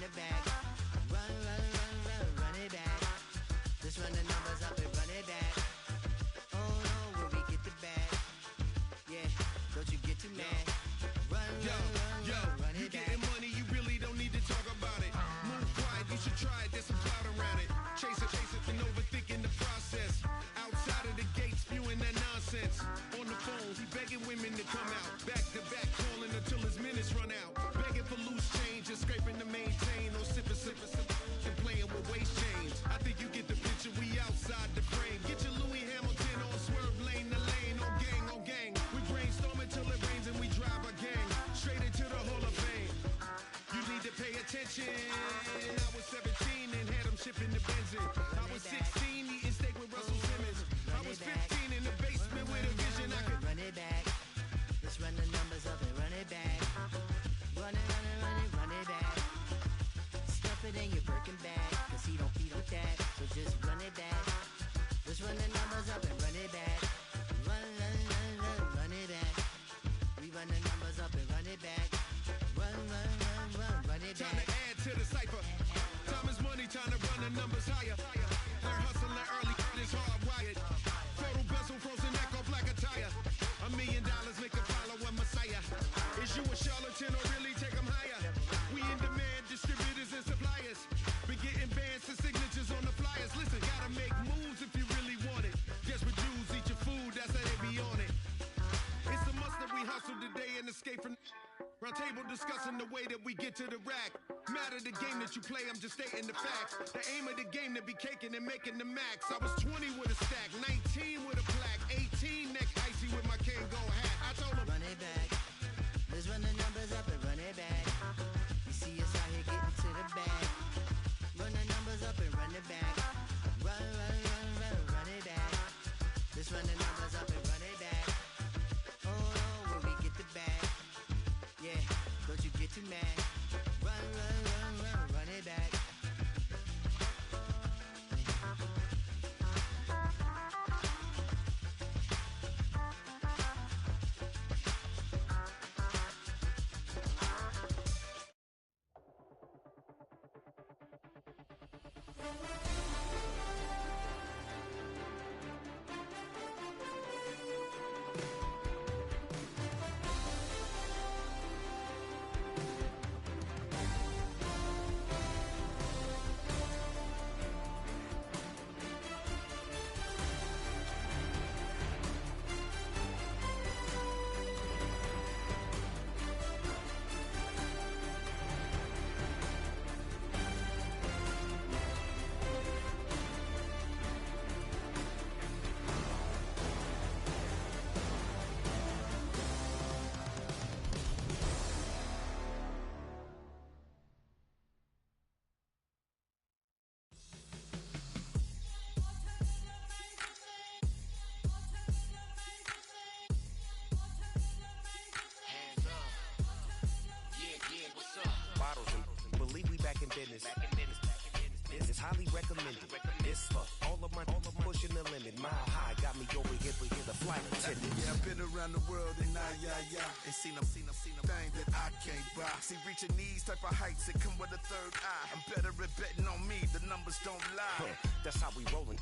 it back. Run it back. Just run the numbers up and run it back. Oh no, will we get the bag? Yeah, don't you get too mad? Run it back. You getting money, you really don't need to talk about it. Move quiet, you should try it, there's some clout around it. Chase it, and overthinking the process. Outside of the gate, spewing that nonsense. On the phone, he begging women to come out. Back to back, calling until his minutes run out. Begging for loose change and scraping to maintain. No sipping, and playing with waist chains. I think you get the picture, we outside the frame. Get your Louis Hamilton on swerve lane to lane. On gang. We brainstorm until it rains and we drive our gang straight into the Hall of Fame. You need to pay attention. I was 17 and had them shipping the Benzin. I was 16 eating steak with Russell Simmons. I was 15 in the basement with a vision. I could run it back. Let's run the numbers up and run it back. Run it back. Stuff it in your Birkin bag, cause he don't feed with that. So just run it back. Let's run the numbers up and run it back. Run it back. We run the numbers up and run it back. Run it back. Time to add to the cipher. Time is money, time to run the numbers higher. Learn hustling early, it's hardwired. Photo bezel, frozen neck off like a tire. $1 million make a follow a messiah. Is you a charlatan or really take them higher? We in demand, distributors and suppliers. Been getting bands and signatures on the flyers. Listen, gotta make moves if you really want it. Desperate Jews eat your food, that's how they be on it. It's a must that we hustle today and escape from round table discussing the way that we get to the rack. Matter the game that you play, I'm just stating the facts. The aim of the game to be caking and making the max. I was 20 with a stack, 19 with a plaque, 18 neck icy with my Kango hat. I told him, run it back. Let's run the numbers up and run it back. You see us out here getting to the bag. Run the numbers up and run it back. Run it back. Let's run the numbers up and run it back. Oh no, will we get the bag? Yeah, don't you get too mad? Run it back. business. It's highly recommended. It's for all of my pushing the limit. Mile high got me over here for the flight attendant. Yeah, I've been around the world and and seen them things that I can't buy. See, reaching these type of heights, it come with a third eye. I'm better at betting on me, the numbers don't lie. That's how we rollin'.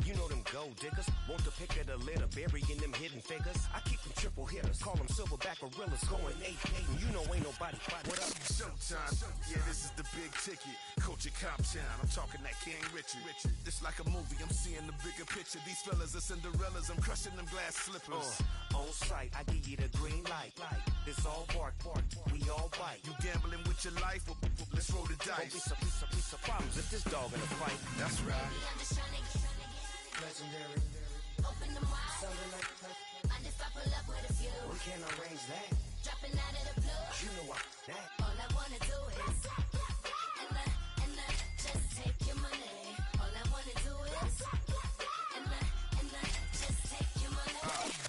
You know them gold diggers, want to pick at a litter, burying them hidden figures. I keep them triple hitters, call them silverback gorillas, going 8-8, and you know ain't nobody. What up? Showtime, yeah, this is the big ticket. Coach at Comptown, I'm talking that King Richard. It's like a movie, I'm seeing the bigger picture. These fellas are Cinderellas, I'm crushing them glass slippers. On sight, I give you the green light. It's all bark, we all bite. You gambling with your life? Well, let's roll the dice. Don't be piece of problems if this dog in a fight. That's right. I'm just trying to get Legendary. Open them wide. Something like I just I pull up with a few. we can't arrange that. Dropping out of the blue. You know what that. All I wanna do is and just take your money. All I wanna do is and just take your money.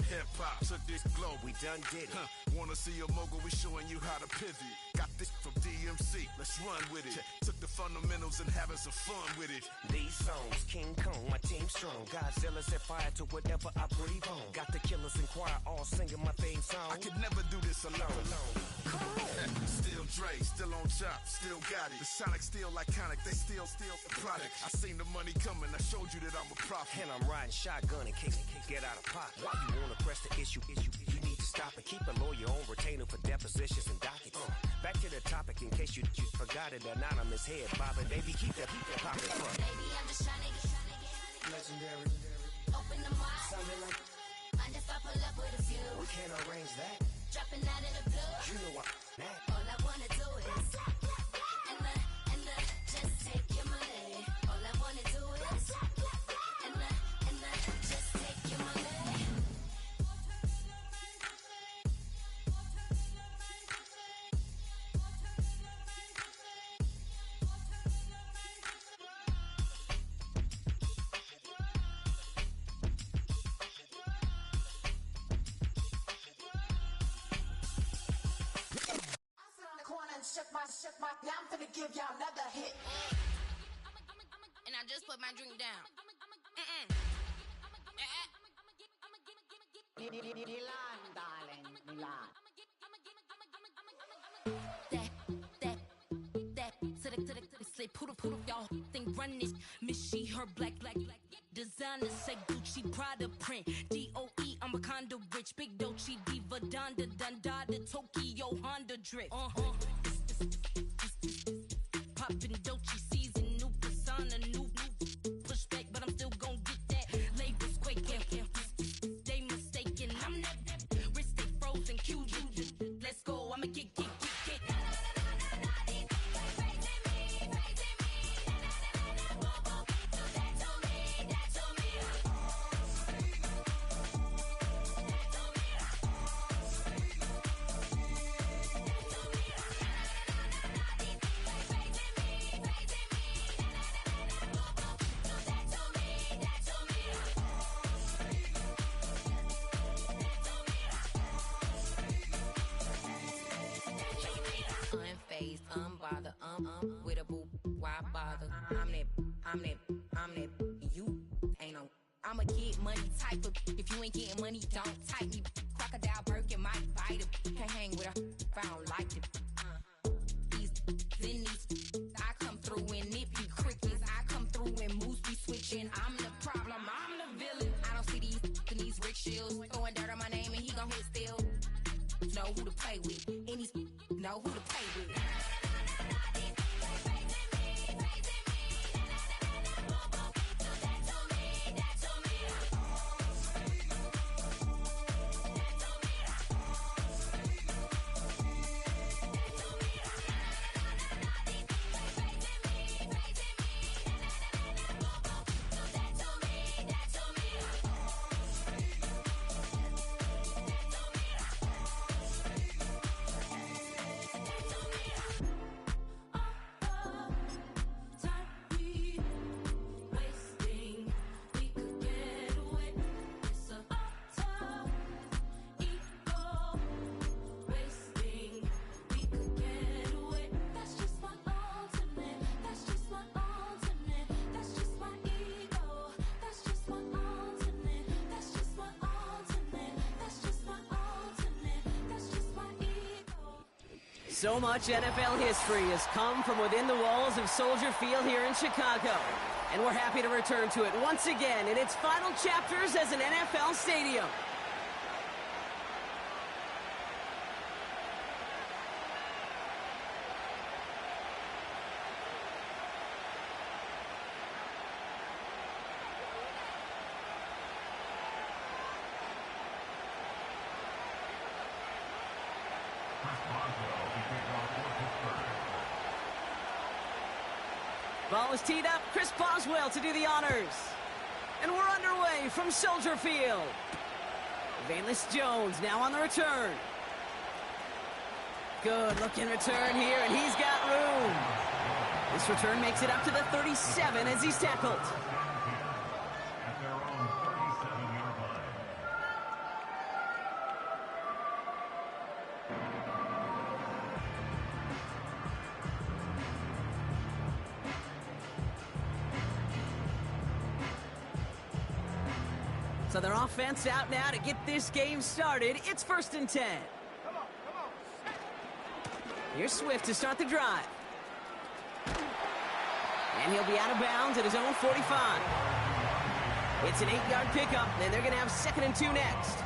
Hip-hop took this globe. We done did it. Wanna see a mogul, we showing you how to pivot. Got this from D CMC, let's run with it. Took the fundamentals and having some fun with it. These songs, King Kong, my team strong. Godzilla set fire to whatever I breathe on. Got the killers in choir all singing my theme song. I could never do this alone. Still Dre, still on top, still got it. The Sonic still iconic, they still the product. I seen the money coming, I showed you that I'm a prophet. And I'm riding shotgun in case get out of pocket. Why you wanna press the issue? You need to stop and keep a lawyer on retainer for depositions and dockets. Back to the topic in case you forgot it. Anonymous head bobbing, baby, keep that popping front. Baby, I'm just trying to get Legendary. open the mind. Sounding like Mind if I pull up with a few? we can't arrange that. Dropping out of the blue. You know what that. All I wanna do is and the just take your money. All I wanna do is and the just take your money. Shook my, now I'm finna give y'all another hit. And I just put my drink down. Milan, darling, Milan. That, to the slip, poodle, y'all think run this. Miss she, her black, designer say Gucci, Prada print. DOE, I'm a condo rich, big Dolce, Diva, Donda, Dundada, Tokyo, Honda drip. Poppin' Dolce season, new persona, new pushback, but I'm still gon' get that. Labels quaking, they mistaken. I'm that wrist stay frozen, QU. Let's go, I'ma get. Unfazed, unbothered, with a boo, why bother? I'm that, you ain't no. I'm a get money type of, if you ain't getting money, don't type me. Crocodile Birkin might bite it. Can't hang with her if I don't like it. These, I come through and nip you crickets. I come through and moves be switching. I'm the problem, I'm the villain. I don't see these rickshaws throwing dirt on my name and he gon' hit still. Know who to play with, and he's know who to play with. So much NFL history has come from within the walls of Soldier Field here in Chicago. And we're happy to return to it once again in its final chapters as an NFL stadium. Ball is teed up. Chris Boswell to do the honors. And we're underway from Soldier Field. Valus Jones now on the return. Good looking return here, and he's got room. This return makes it up to the 37 as he's tackled. So their offense out now to get this game started. It's 1st and 10. Here's Swift to start the drive. And he'll be out of bounds at his own 45. It's an 8-yard pickup, and they're going to have 2nd and 2 next.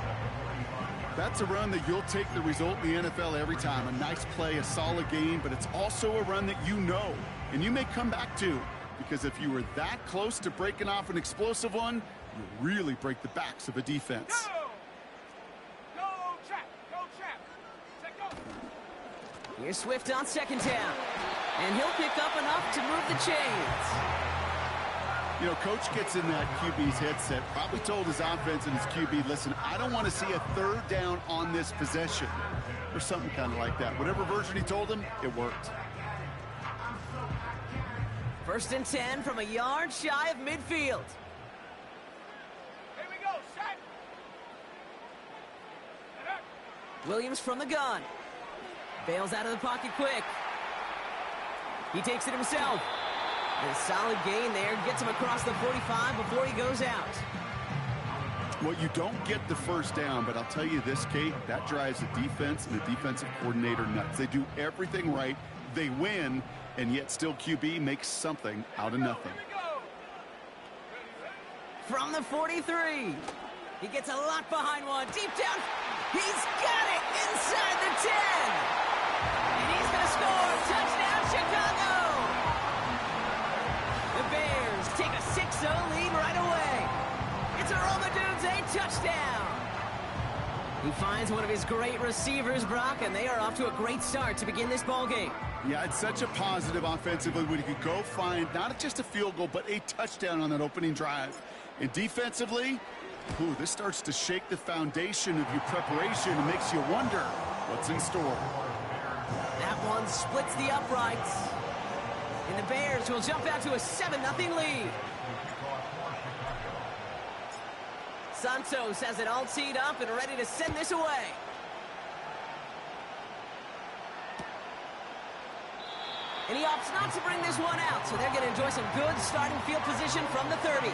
That's a run that you'll take the result in the NFL every time. A nice play, a solid game, but it's also a run that you know, and you may come back to, because if you were that close to breaking off an explosive one, you really break the backs of a defense. Here's Swift on 2nd down, and he'll pick up enough to move the chains. You know, coach gets in that QB's headset, probably told his offense and his QB, listen, I don't want to see a 3rd down on this possession, or something kind of like that. Whatever version he told him, it worked. 1st and 10 from a yard shy of midfield. Here we go, set. Williams from the gun. Bails out of the pocket quick. He takes it himself. And a solid gain there. Gets him across the 45 before he goes out. Well, you don't get the 1st down, but I'll tell you this, Kate, that drives the defense and the defensive coordinator nuts. They do everything right. They win, and yet still QB makes something out of nothing. From the 43. He gets a lot behind one. Deep down. He's got it inside the 10. And he's going to score. Touchdown, Chicago. The Bears take a 6-0 lead right away. It's a Romadudes, a touchdown. He finds one of his great receivers, Brock, and they are off to a great start to begin this ball game. Yeah, it's such a positive offensively when you could go find not just a field goal, but a touchdown on that opening drive. And defensively, this starts to shake the foundation of your preparation and makes you wonder what's in store. That one splits the uprights. And the Bears will jump out to a 7-0 lead. Santos has it all teed up and ready to send this away. And he opts not to bring this one out, so they're going to enjoy some good starting field position from the 30.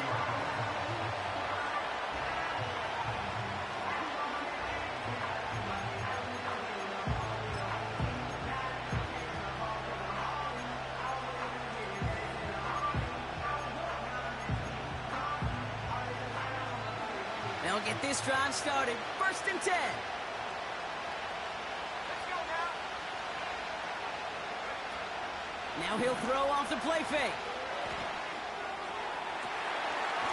They'll get this drive started. 1st and 10. Now he'll throw off the play fake.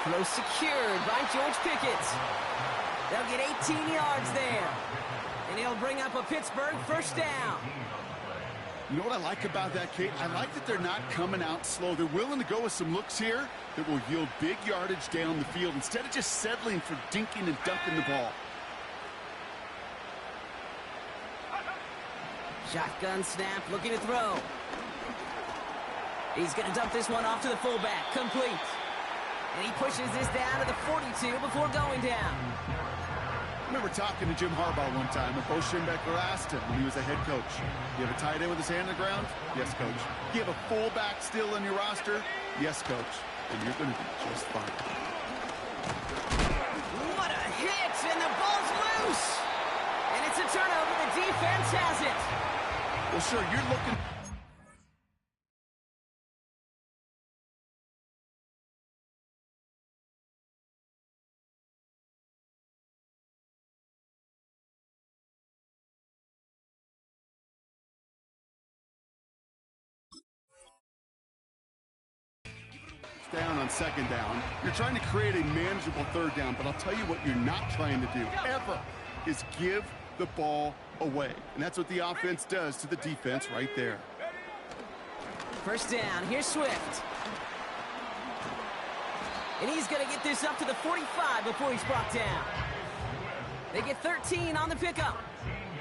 Throw secured by George Pickett. They'll get 18 yards there. And he'll bring up a Pittsburgh 1st down. You know what I like about that, Kate? I like that they're not coming out slow. They're willing to go with some looks here that will yield big yardage down the field instead of just settling for dinking and dunking the ball. Shotgun snap, looking to throw. He's going to dump this one off to the fullback. Complete. And he pushes this down to the 42 before going down. I remember talking to Jim Harbaugh one time, and Bo Schembechler asked him when he was a head coach, you have a tight end with his hand on the ground? Yes, coach. You have a fullback still on your roster? Yes, coach. And you're going to be just fine. What a hit, and the ball's loose. And it's a turnover. The defense has it. Well, sure, you're looking... down on 2nd down. You're trying to create a manageable 3rd down, but I'll tell you what you're not trying to do, ever, is give the ball away. And that's what the offense does to the defense right there. 1st down. Here's Swift. And he's going to get this up to the 45 before he's brought down. They get 13 on the pickup.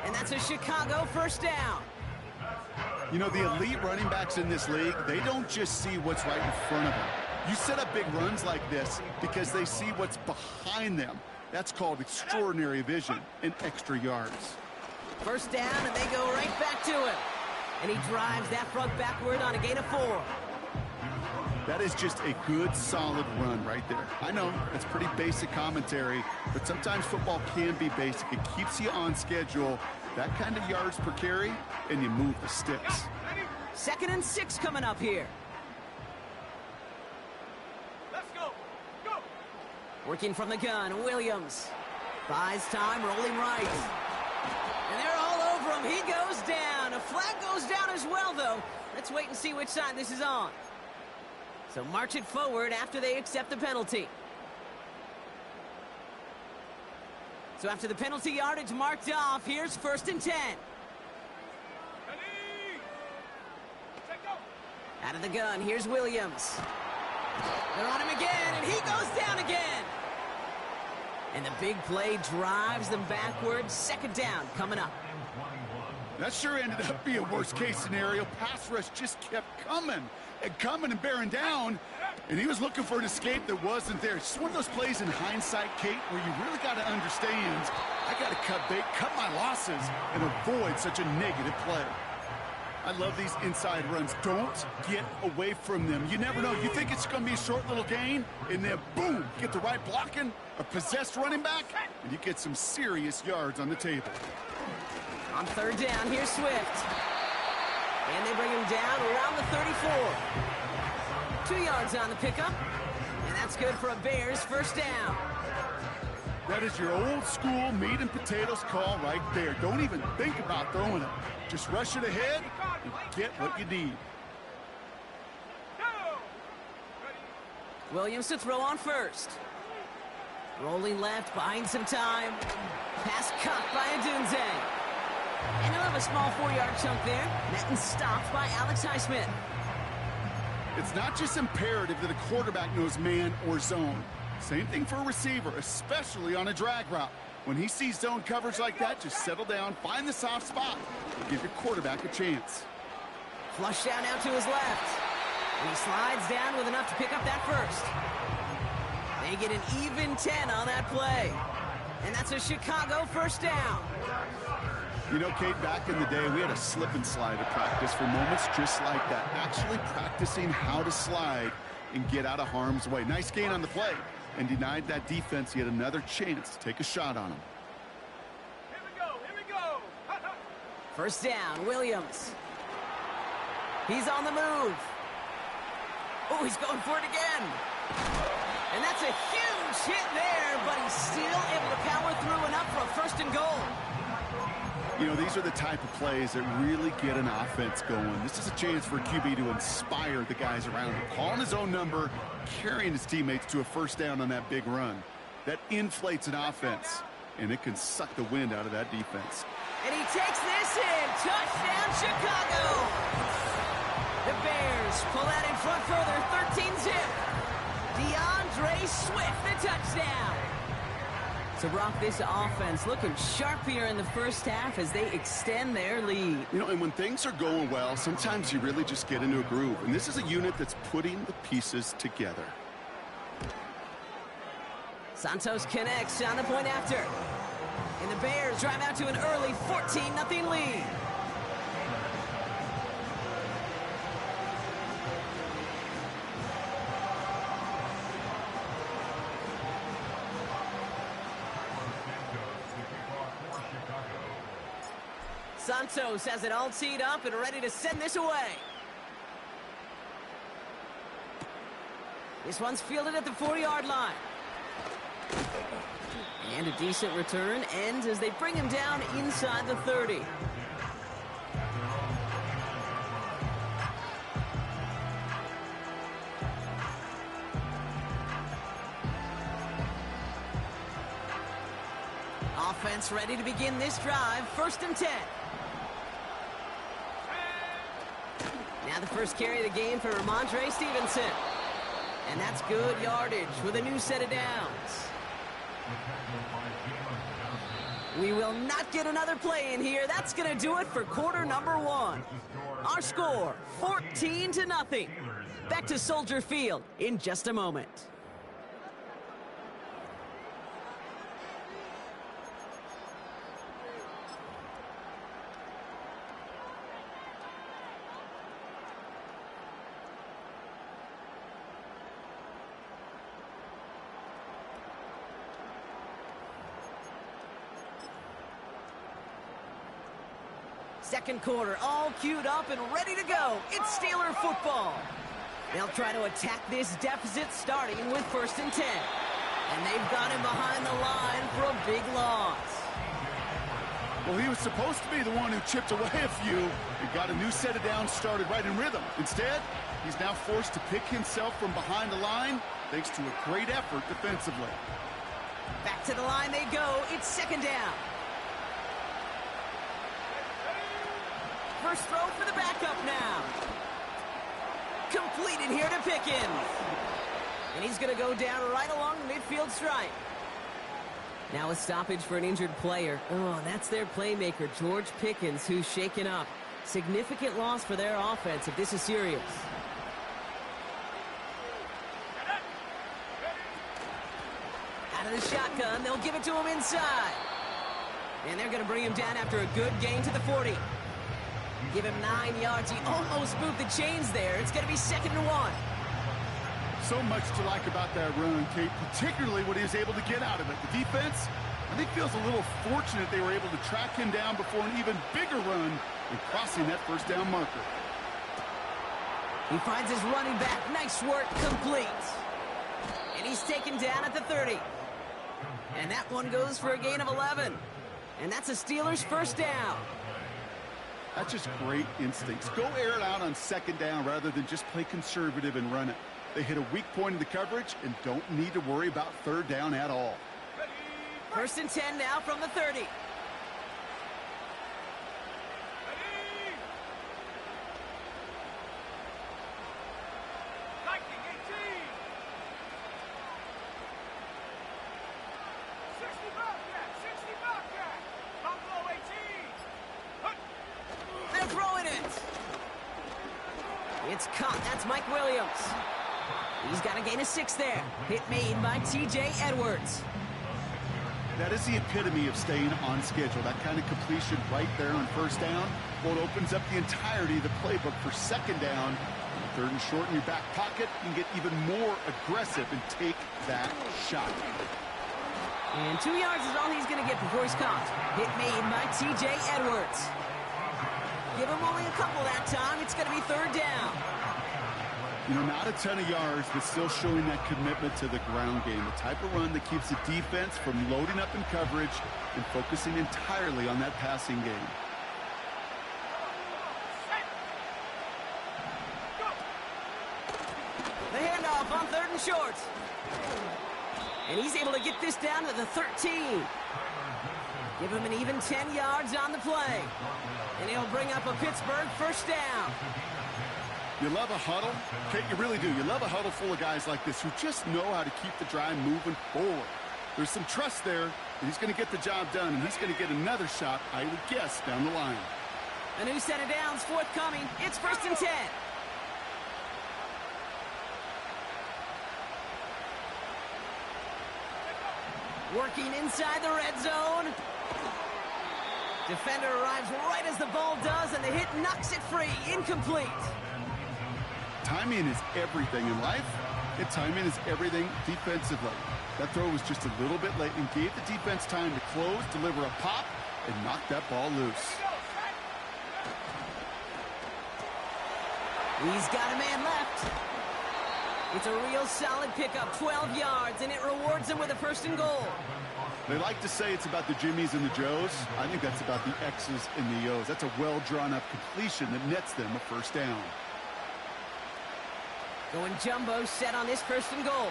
And that's a Chicago 1st down. You know, the elite running backs in this league, they don't just see what's right in front of them. You set up big runs like this because they see what's behind them. That's called extraordinary vision and extra yards. 1st down, and they go right back to him. And he drives that front backward on a gain of 4. That is just a good, solid run right there. I know, it's pretty basic commentary, but sometimes football can be basic. It keeps you on schedule, that kind of yards per carry, and you move the sticks. 2nd and 6 coming up here. Let's go. Go. Working from the gun, Williams. Buys time, rolling right. And they're all over him. He goes down. A flag goes down as well, though. Let's wait and see which side this is on. So march it forward after they accept the penalty. So after the penalty yardage marked off, here's 1st and 10. Out of the gun, here's Williams. They're on him again, and he goes down again. And the big play drives them backwards. 2nd down coming up. That sure ended up being a worst-case scenario. Pass rush just kept coming and bearing down, and he was looking for an escape that wasn't there. It's just one of those plays in hindsight, Kate, where you really got to understand, I got to cut bait, cut my losses, and avoid such a negative play. I love these inside runs. Don't get away from them. You never know. You think it's going to be a short little gain, and then boom, get the right blocking, a possessed running back, and you get some serious yards on the table. On 3rd down, here's Swift. And they bring him down around the 34. 2 yards on the pickup, and that's good for a Bears 1st down. That is your old school meat and potatoes call right there. Don't even think about throwing it. Just rush it ahead and get what you need. Williams to throw on 1st. Rolling left, buying some time. Pass caught by Adunze. And he'll have a small 4-yard chunk there. Met and stopped by Alex Highsmith. It's not just imperative that a quarterback knows man or zone. Same thing for a receiver, especially on a drag route. When he sees zone coverage like that, just settle down, find the soft spot, and give your quarterback a chance. Flush down now to his left. And he slides down with enough to pick up that 1st. They get an even 10 on that play. And that's a Chicago 1st down. You know, Kate, back in the day, we had a slip and slide at practice for moments just like that. Actually practicing how to slide and get out of harm's way. Nice gain on the play, and denied that defense yet another chance to take a shot on him. Here we go. Here we go. 1st down, Williams. He's on the move. Oh, he's going for it again. And that's a huge hit there, but he's still able to power through enough for a 1st and goal. You know, these are the type of plays that really get an offense going. This is a chance for a QB to inspire the guys around him. Calling his own number, carrying his teammates to a 1st down on that big run. That inflates an offense, and it can suck the wind out of that defense. And he takes this in. Touchdown, Chicago. The Bears pull out in front further, 13-zip. DeAndre Swift, the touchdown. So, Brock, this offense looking sharp here in the 1st half as they extend their lead. You know, and when things are going well, sometimes you really just get into a groove. And this is a unit that's putting the pieces together. Santos connects on the point after. And the Bears drive out to an early 14-0 lead. Santos has it all teed up and ready to send this away. This one's fielded at the 40-yard line. And a decent return ends as they bring him down inside the 30. Offense ready to begin this drive. 1st and 10. Now the first carry of the game for Ramondre Stevenson. And that's good yardage with a new set of downs. We will not get another play in here. That's going to do it for quarter number 1. Our score, 14-0. Back to Soldier Field in just a moment. Second quarter, all queued up and ready to go. It's Steeler football. They'll try to attack this deficit starting with 1st and 10. And they've got him behind the line for a big loss. Well, he was supposed to be the one who chipped away a few and got a new set of downs started right in rhythm. Instead, he's now forced to pick himself from behind the line thanks to a great effort defensively. Back to the line they go. It's 2nd down. First throw for the backup now. Completed here to Pickens. And he's going to go down right along the midfield stripe. Now a stoppage for an injured player. Oh, that's their playmaker, George Pickens, who's shaken up. Significant loss for their offense if this is serious. Out of the shotgun, they'll give it to him inside. And they're going to bring him down after a good gain to the 40. Give him 9 yards. He almost moved the chains there. It's going to be 2nd and 1. So much to like about that run, Kate, particularly what he was able to get out of it. The defense, I think, feels a little fortunate they were able to track him down before an even bigger run and crossing that 1st down marker. He finds his running back. Nice work, complete. And he's taken down at the 30. And that one goes for a gain of 11. And that's a Steelers 1st down. That's just great instincts. Go air it out on 2nd down rather than just play conservative and run it. They hit a weak point in the coverage and don't need to worry about 3rd down at all. 1st and 10 now from the 30. They're throwing it. It's caught. That's Mike Williams. He's got a gain of 6 there. Hit made by T.J. Edwards. That is the epitome of staying on schedule. That kind of completion right there on 1st down. Well, it opens up the entirety of the playbook for 2nd down. 3rd and short in your back pocket. You can get even more aggressive and take that shot. And 2 yards is all he's going to get before he's caught. Hit made by T.J. Edwards. Give him only a couple that time. It's going to be 3rd down. You know, not a ton of yards, but still showing that commitment to the ground game. The type of run that keeps the defense from loading up in coverage and focusing entirely on that passing game. The handoff on 3rd and short. And he's able to get this down to the 13. Give him an even 10 yards on the play. And he'll bring up a Pittsburgh 1st down. You love a huddle? Kate, you really do. You love a huddle full of guys like this who just know how to keep the drive moving forward. There's some trust there that he's going to get the job done, and he's going to get another shot, I would guess, down the line. A new set of downs forthcoming. It's 1st and 10. Working inside the red zone. Defender arrives right as the ball does, and the hit knocks it free. Incomplete. Timing is everything in life, and timing is everything defensively. That throw was just a little bit late and gave the defense time to close, deliver a pop, and knock that ball loose. He's got a man left. It's a real solid pickup, 12 yards, and it rewards him with a 1st and goal. They like to say it's about the Jimmies and the Joes. I think that's about the X's and the O's. That's a well-drawn-up completion that nets them a 1st down. Going jumbo set on this 1st and goal.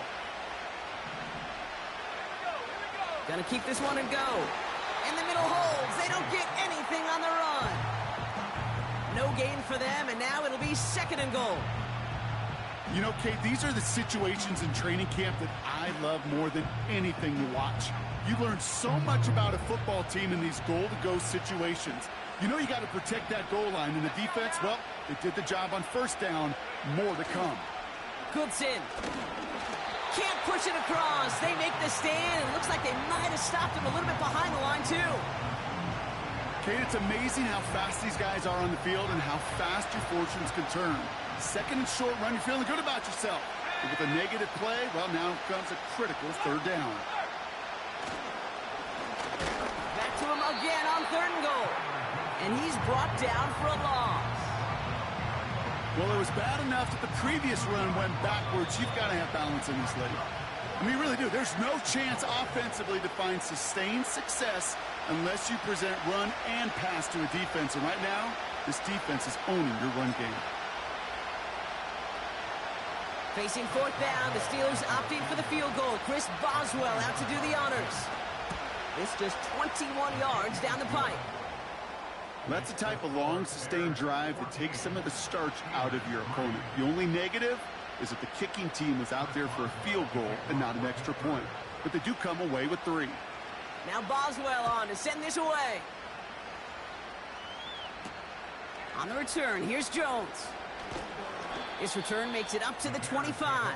Gonna keep this one and go. In the middle holds. They don't get anything on the run. No gain for them, and now it'll be 2nd and goal. You know, Kate, these are the situations in training camp that I love more than anything to watch. You learn so much about a football team in these goal-to-go situations. You know you got to protect that goal line, and the defense, well, they did the job on 1st down. More to come. Goodson. Can't push it across. They make the stand. It looks like they might have stopped him a little bit behind the line, too. Kate, it's amazing how fast these guys are on the field and how fast your fortunes can turn. 2nd and short run, you're feeling good about yourself. But with a negative play, well, now comes a critical 3rd down. Back to him again on 3rd and goal. And he's brought down for a loss. Well, it was bad enough that the previous run went backwards. You've got to have balance in this league. I mean, you really do. There's no chance offensively to find sustained success unless you present run and pass to a defense. And right now, this defense is owning your run game. Facing fourth down, the Steelers opting for the field goal. Chris Boswell out to do the honors. This just 21 yards down the pipe. That's the type of long, sustained drive that takes some of the starch out of your opponent. The only negative is that the kicking team was out there for a field goal and not an extra point. But they do come away with 3. Now Boswell on to send this away. On the return, here's Jones. This return makes it up to the 25.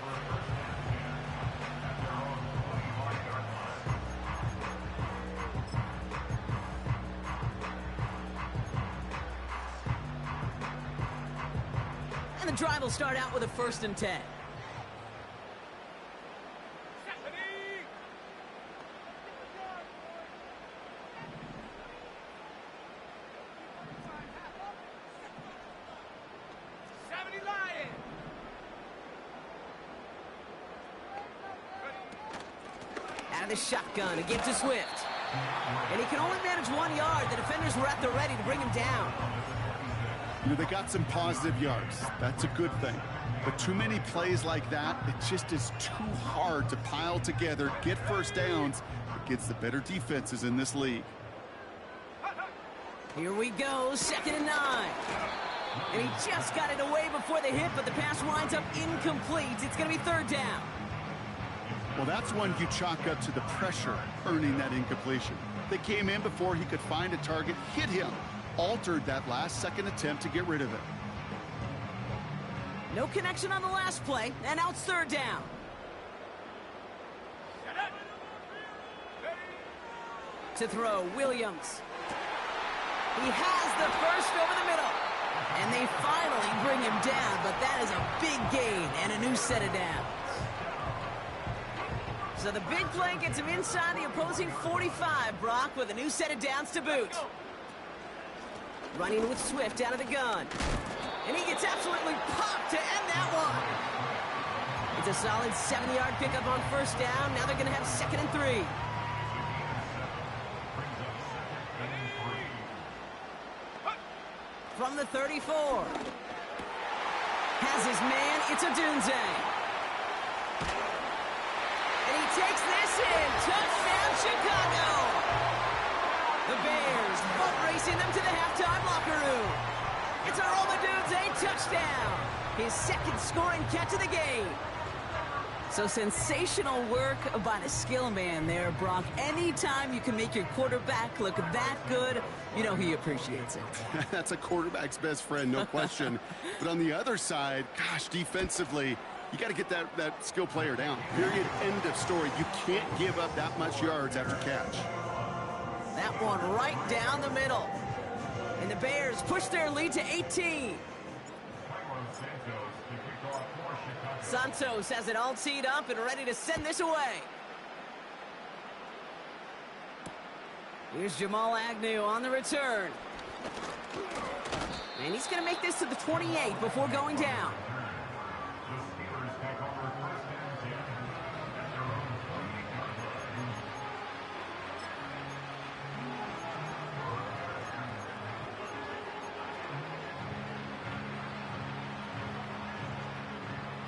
And the drive will start out with a 1st and 10. The shotgun to give to Swift. And he can only manage 1 yard. The defenders were at the ready to bring him down. You know, they got some positive yards. That's a good thing. But too many plays like that, it just is too hard to pile together, get first downs against the better defenses in this league. Here we go, 2nd and 9. And he just got it away before the hit, but the pass winds up incomplete. It's going to be 3rd down. Well, that's one you chalk up to the pressure earning that incompletion. They came in before he could find a target, hit him, altered that last-second attempt to get rid of it. No connection on the last play, and now it's 3rd down. To throw, Williams. He has the first over the middle. And they finally bring him down, but that is a big gain and a new set of downs. So the big play gets him inside the opposing 45, Brock, with a new set of downs to boot. Running with Swift out of the gun. And he gets absolutely popped to end that one. It's a solid 7-yard pickup on 1st down. Now they're going to have 2nd and 3. From the 34. Has his man, it's Odunze. Takes this in. Touchdown, Chicago. The Bears boat racing them to the halftime locker room. It's a Odunze touchdown. His 2nd scoring catch of the game. So sensational work by the skill man there, Brock. Anytime you can make your quarterback look that good, you know he appreciates it. That's a quarterback's best friend, no question. But on the other side, gosh, defensively, you got to get that skill player down. Period. End of story. You can't give up that much yards after catch. That one right down the middle. And the Bears push their lead to 18. Santos has it all teed up and ready to send this away. Here's Jamal Agnew on the return. And he's going to make this to the 28 before going down.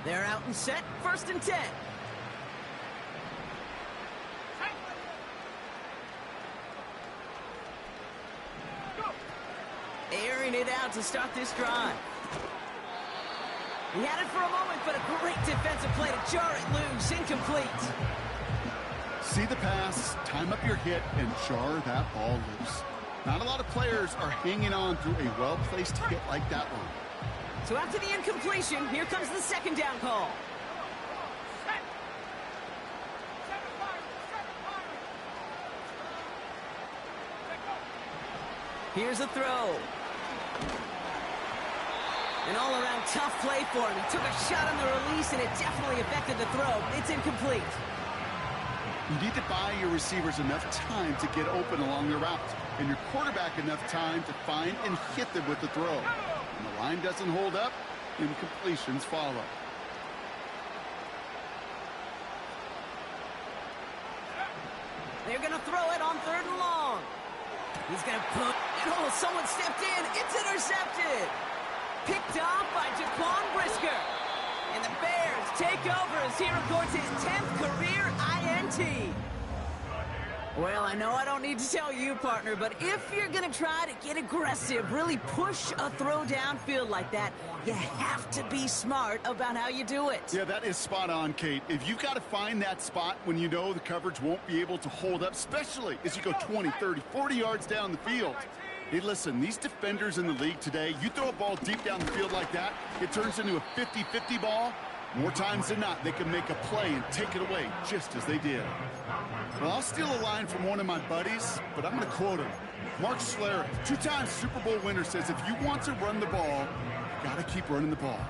They're out and set, 1st and 10. Airing it out to start this drive. He had it for a moment, but a great defensive play to jar it loose, incomplete. See the pass, time up your hit, and jar that ball loose. Not a lot of players are hanging on through a well-placed hit like that one. So after the incompletion, here comes the 2nd down call. Here's a throw. An all-around tough play for him. He took a shot on the release, and it definitely affected the throw. It's incomplete. You need to buy your receivers enough time to get open along the route. and your quarterback enough time to find and hit them with the throw. When the line doesn't hold up, incompletions follow. They're going to throw it on 3rd and long. He's going to put, and oh, someone stepped in. It's intercepted. Picked off by Jaquan Brisker. And the Bears take over as he records his 10th career INT. Well, I know I don't need to tell you, partner, but if you're going to try to get aggressive, really push a throw downfield like that, you have to be smart about how you do it. Yeah, that is spot on, Kate. If you've got to find that spot when you know the coverage won't be able to hold up, especially as you go 20, 30, 40 yards down the field. Hey, listen, these defenders in the league today, you throw a ball deep down the field like that, it turns into a 50-50 ball. More times than not, they can make a play and take it away, just as they did. Well, I'll steal a line from one of my buddies, but I'm going to quote him. Mark Schlereth, 2-time Super Bowl winner, says if you want to run the ball, you got to keep running the ball.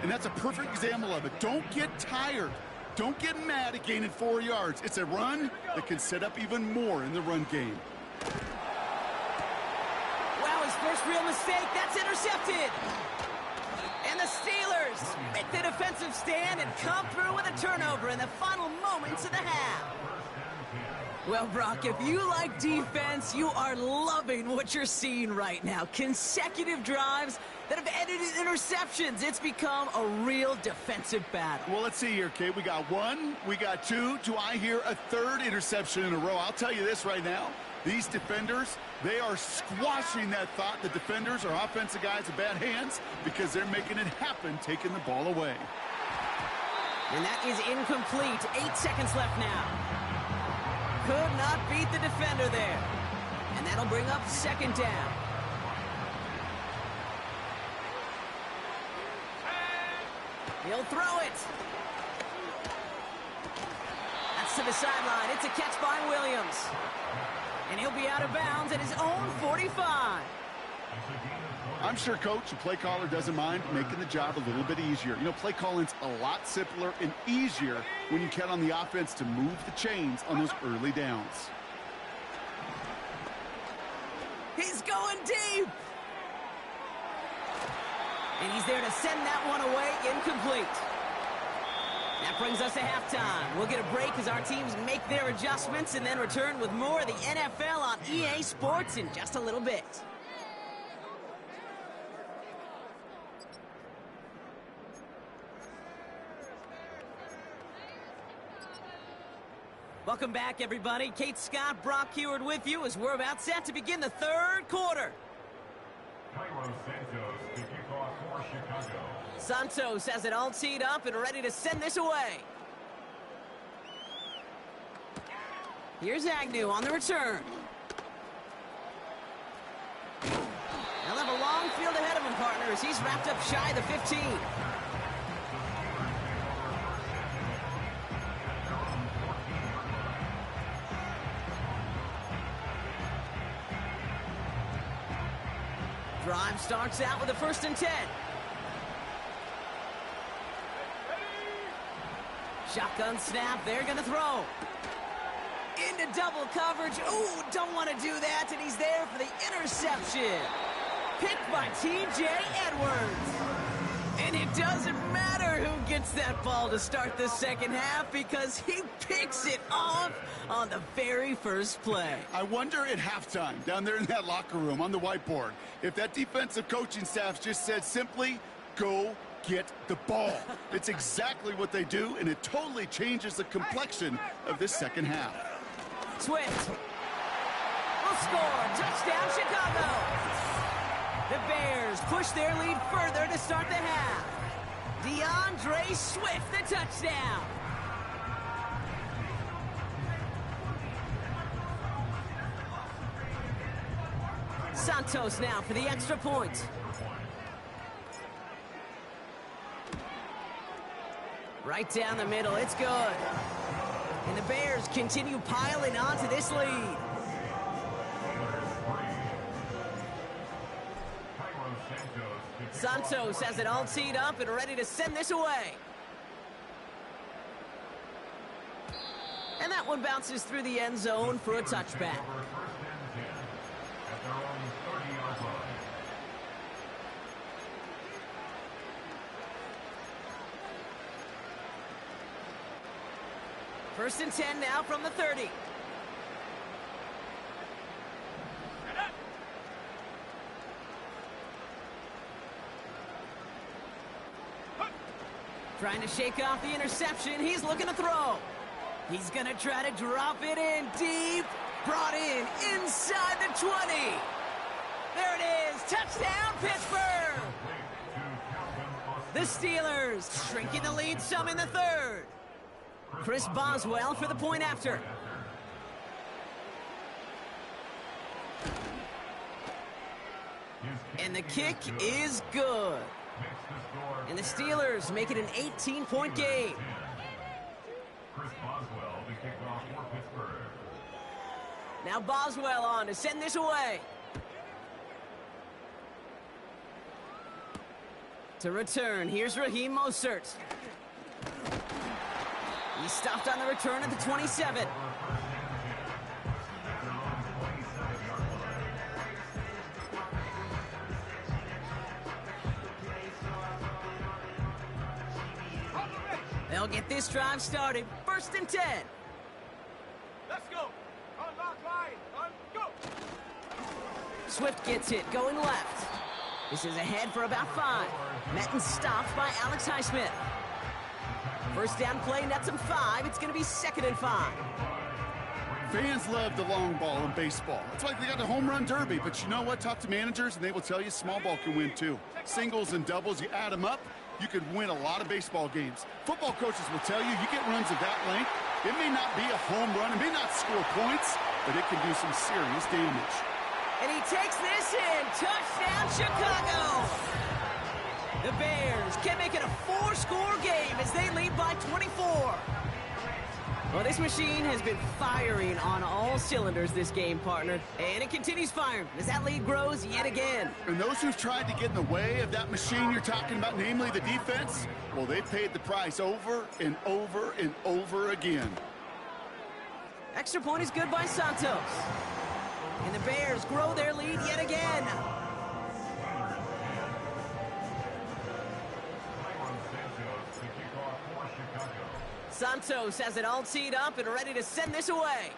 And that's a perfect example of it. Don't get tired. Don't get mad at gaining 4 yards. It's a run that can set up even more in the run game. Wow, his first real mistake. That's intercepted. And the Steelers make the defensive stand and come through with a turnover in the final moments of the half. Well, Brock, if you like defense, you are loving what you're seeing right now. Consecutive drives that have ended in interceptions. It's become a real defensive battle. Well, let's see here, Kate. We got 1, we got 2. Do I hear a 3rd interception in a row? I'll tell you this right now. These defenders, they are squashing that thought the defenders are offensive guys in bad hands because they're making it happen, taking the ball away. And that is incomplete. 8 seconds left now. Could not beat the defender there. And that'll bring up 2nd down. He'll throw it. That's to the sideline. It's a catch by Williams. And he'll be out of bounds at his own 45. I'm sure coach and play caller doesn't mind making the job a little bit easier. You know, play calling's a lot simpler and easier when you count on the offense to move the chains on those early downs. He's going deep. And he's there to send that one away, incomplete. That brings us to halftime. We'll get a break as our teams make their adjustments and then return with more of the NFL on EA Sports in just a little bit. Welcome back, everybody. Kate Scott, Brock Heward with you as we're about set to begin the 3rd quarter. Santos has it all teed up and ready to send this away. Here's Agnew on the return. They'll have a long field ahead of him, partners. He's wrapped up shy of the 15. Drive starts out with a 1st and 10. Shotgun snap, they're going to throw. Into double coverage. Ooh, don't want to do that, and he's there for the interception. Picked by T.J. Edwards. And it doesn't matter who gets that ball to start the 2nd half because he picks it off on the very first play. I wonder at halftime, down there in that locker room on the whiteboard, if that defensive coaching staff just said simply, go get the ball. It's exactly what they do, and it totally changes the complexion of this 2nd half. Swift will score. Touchdown, Chicago. The Bears push their lead further to start the half. DeAndre Swift, the touchdown. Santos now for the extra point. Right down the middle, it's good. And the Bears continue piling onto this lead. Santos has it all teed up and ready to send this away. And that one bounces through the end zone for a touchback. First and 10 now from the 30. Trying to shake off the interception. He's looking to throw. He's going to try to drop it in deep. Brought in inside the 20. There it is. Touchdown, Pittsburgh. The Steelers shrinking the lead some in the third. Chris Boswell for the point after. And the kick is good. And the Steelers make it an 18-point game. Chris Boswell, the kickoff for Pittsburgh. Now Boswell on to send this away. To return, here's Raheem Mostert. He stopped on the return at the 27. They'll get this drive started. First and 10. Let's go. Unlock line. Go. Swift gets it, going left. This is ahead for about 5. Madden stopped by Alex Highsmith. First down play, nets him 5. It's going to be 2nd and 5. Fans love the long ball in baseball. It's like they got the home run derby, but you know what? Talk to managers, and they will tell you small ball can win too. Singles and doubles, you add them up, you could win a lot of baseball games. Football coaches will tell you get runs of that length. It may not be a home run, it may not score points, but it can do some serious damage. And he takes this in. Touchdown, Chicago. The Bears can make it a 4-score game as they lead by 24. Well, this machine has been firing on all cylinders this game, partner. And it continues firing as that lead grows yet again. And those who've tried to get in the way of that machine you're talking about, namely the defense, well, they've paid the price over and over and over again. Extra point is good by Santos. And the Bears grow their lead yet again. Santos has it all teed up and ready to send this away.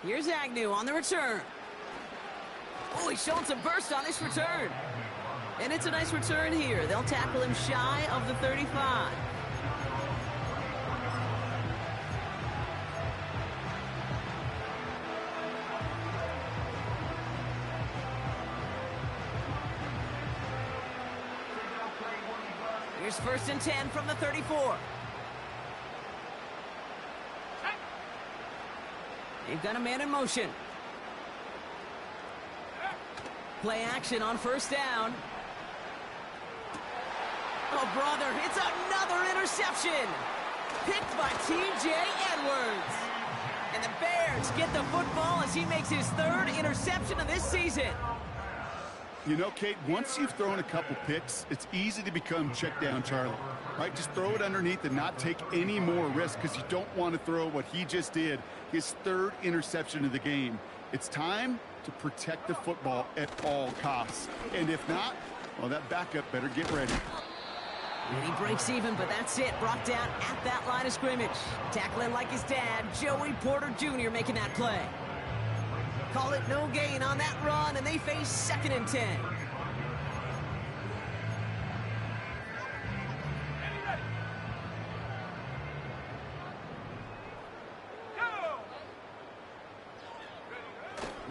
Here's Agnew on the return. Oh, he's showing some burst on this return. And it's a nice return here. They'll tackle him shy of the 35. Here's 1st and 10 from the 34. They've got a man in motion. Play action on 1st down. Oh, brother, it's another interception. Picked by T.J. Edwards. And the Bears get the football as he makes his 3rd interception of this season. You know, Kate, once you've thrown a couple picks, it's easy to become check down Charlie, right? Just throw it underneath and not take any more risk because you don't want to throw what he just did, his 3rd interception of the game. It's time to protect the football at all costs. And if not, well, that backup better get ready. And he breaks even, but that's it. Brought down at that line of scrimmage. Tackling like his dad, Joey Porter Jr. making that play. Call it no gain on that run, and they face 2nd and 10.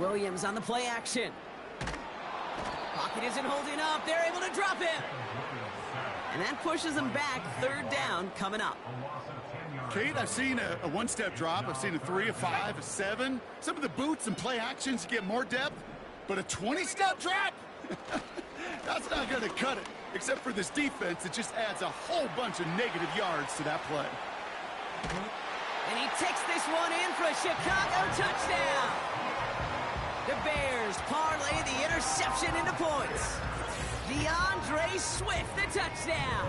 Williams on the play action. Pocket isn't holding up. They're able to drop him. And that pushes them back. 3rd down coming up. Kate, I've seen a one-step drop. I've seen a 3, a 5, a 7. Some of the boots and play actions get more depth, but a 20-step drop? That's not going to cut it. Except for this defense, it just adds a whole bunch of negative yards to that play. And he takes this one in for a Chicago touchdown. The Bears parlay the interception into points. DeAndre Swift, the touchdown.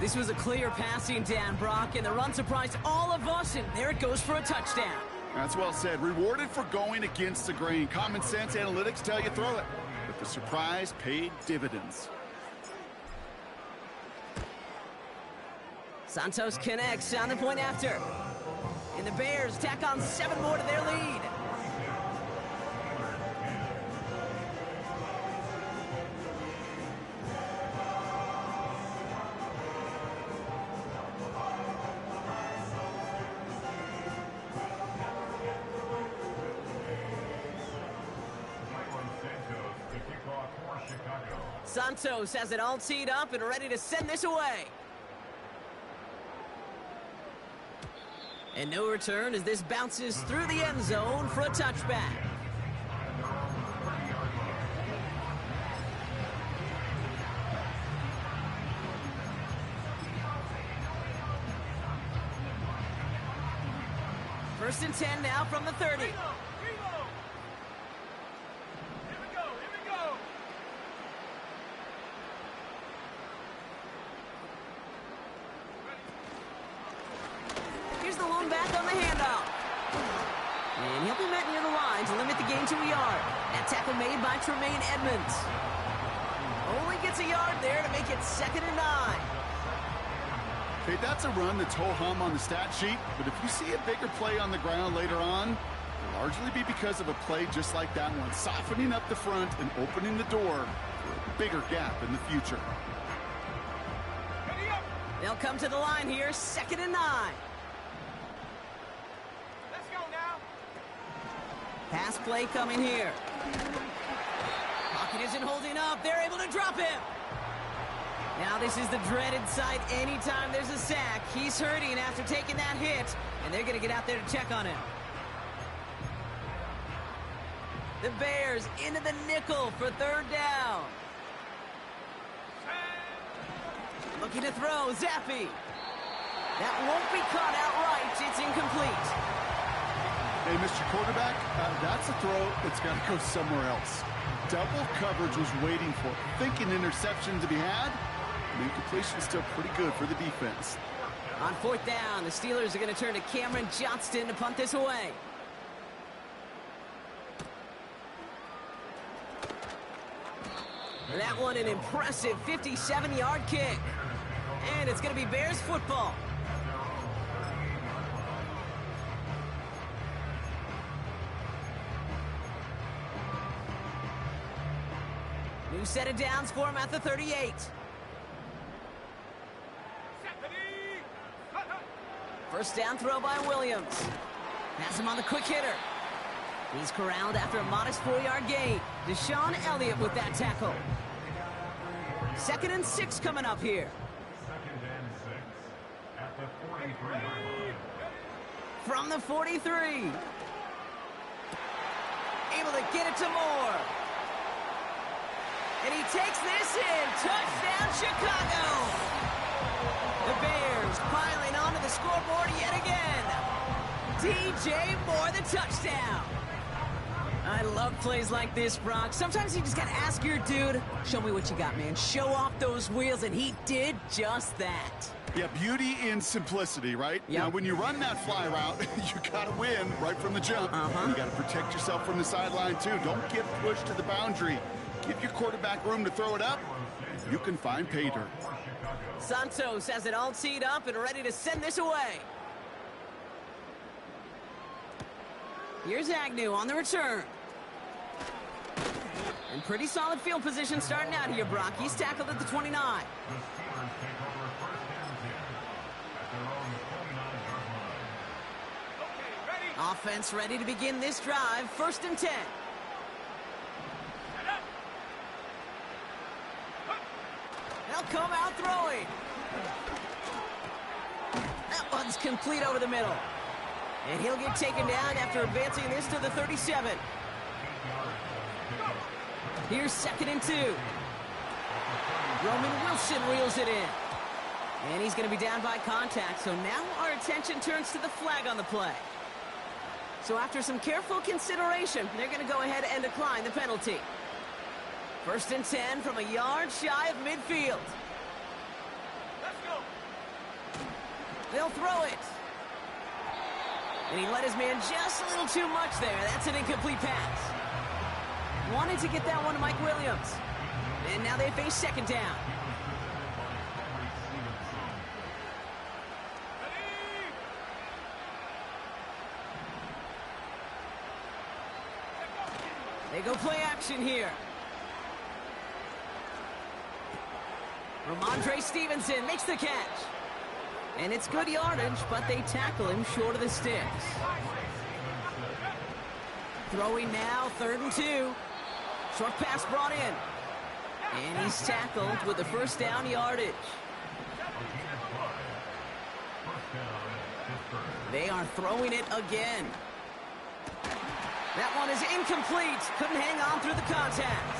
This was a clear passing down, Brock, and the run surprised all of us, and there it goes for a touchdown. That's well said. Rewarded for going against the grain. Common sense analytics tell you throw it, but the surprise paid dividends. Santos connects on the point after. And the Bears tack on 7 more to their lead. Santos has it all teed up and ready to send this away. And no return as this bounces through the end zone for a touchback. First and 10 now from the 30. Here's the lone back on the handoff. And he'll be met near the line to limit the gain to a yard. That tackle made by Tremaine Edmonds. Only gets a yard there to make it 2nd and 9. Okay, that's a run that's ho-hum on the stat sheet, but if you see a bigger play on the ground later on, it'll largely be because of a play just like that one, softening up the front and opening the door for a bigger gap in the future. They'll come to the line here, 2nd and 9. Let's go now. Pass play coming here. Pocket isn't holding up. They're able to drop him. Now this is the dreaded sight anytime there's a sack. He's hurting after taking that hit, and they're going to get out there to check on him. The Bears into the nickel for 3rd down. Looking to throw, Zappi. That won't be caught outright. It's incomplete. Hey, Mr. Quarterback, that's a throw that's got to go somewhere else. Double coverage was waiting for it. Thinking interception to be had. The incompletion's still pretty good for the defense. On 4th down, the Steelers are going to turn to Cameron Johnston to punt this away. That one an impressive 57-yard kick. And it's going to be Bears football. New set of downs for him at the 38. First down throw by Williams. Has him on the quick hitter. He's corralled after a modest 4-yard gain. Deshaun Elliott with that tackle. 2nd and 6 coming up here. 2nd and 6 at the 43-yard line. From the 43. Able to get it to Moore. And he takes this in. Touchdown, Chicago. The Bears piling onto the scoreboard yet again. DJ Moore, the touchdown. I love plays like this, Brock. Sometimes you just got to ask your dude, show me what you got, man. Show off those wheels, and he did just that. Yeah, beauty in simplicity, right? Yep. Now, when you run that fly route, you got to win right from the jump. You got to protect yourself from the sideline, too. Don't get pushed to the boundary. Give your quarterback room to throw it up. You can find pay dirt. Santos has it all teed up and ready to send this away. Here's Agnew on the return. And pretty solid field position starting out here, Brock. He's tackled at the 29. The Steelers take over 1st and 10 at their own 29-yard line. Okay, ready. Offense ready to begin this drive. 1st and 10. They'll come out throwing. That one's complete over the middle. And he'll get taken down after advancing this to the 37. Here's 2nd and 2. Roman Wilson reels it in. And he's going to be down by contact. So now our attention turns to the flag on the play. So after some careful consideration, they're going to go ahead and decline the penalty. 1st and 10 from a yard shy of midfield. Let's go. They'll throw it. And he let his man just a little too much there. That's an incomplete pass. Wanted to get that one to Mike Williams. And now they face 2nd down. go play action here. Ramondre Stevenson makes the catch. And it's good yardage, but they tackle him short of the sticks. Throwing now, 3rd and 2. Short pass brought in. And he's tackled with the first down yardage. They are throwing it again. That one is incomplete. Couldn't hang on through the contact.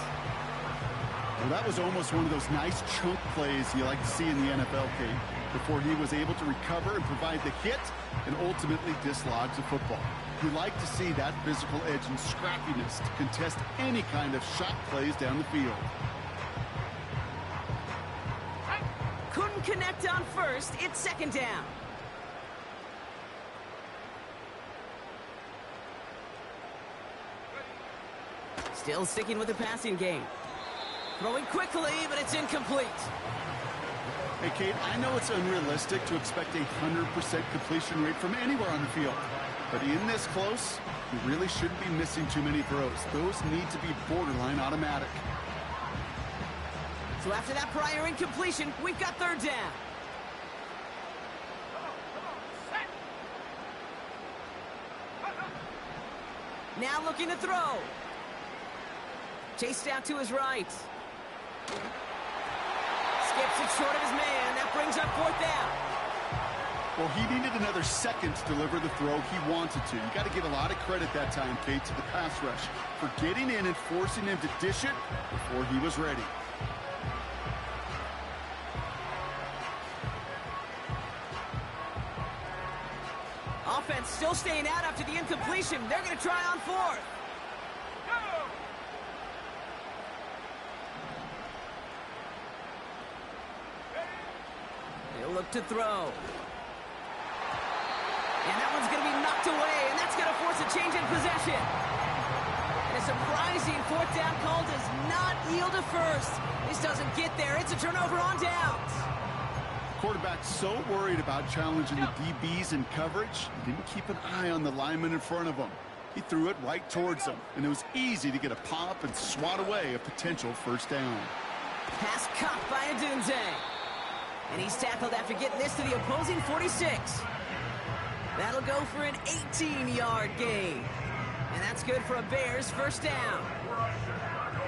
Well, that was almost one of those nice chunk plays you like to see in the NFL, Kate, before he was able to recover and provide the hit and ultimately dislodge the football. You like to see that physical edge and scrappiness to contest any kind of shot plays down the field. Couldn't connect on first. It's 2nd down. Still sticking with the passing game. Throwing quickly, but it's incomplete. Hey, Kate, I know it's unrealistic to expect a 100% completion rate from anywhere on the field. But in this close, you really shouldn't be missing too many throws. Those need to be borderline automatic. So after that prior incompletion, we've got 3rd down. Now looking to throw. Chased out to his right. Skips it short of his man. That brings up 4th down. Well, he needed another second to deliver the throw he wanted to. You got to give a lot of credit that time, Kate, to the pass rush for getting in and forcing him to dish it before he was ready. Offense still staying out after the incompletion. They're going to try on 4th. They'll look to throw. And that one's going to be knocked away, and that's going to force a change in possession. And a surprising 4th down call does not yield a first. This doesn't get there. It's a turnover on downs. Quarterback's so worried about challenging the DBs in coverage, he didn't keep an eye on the lineman in front of him. He threw it right towards him, and it was easy to get a pop and swat away a potential 1st down. Pass caught by Adunze. And he's tackled after getting this to the opposing 46. That'll go for an 18-yard gain. And that's good for a Bears 1st down.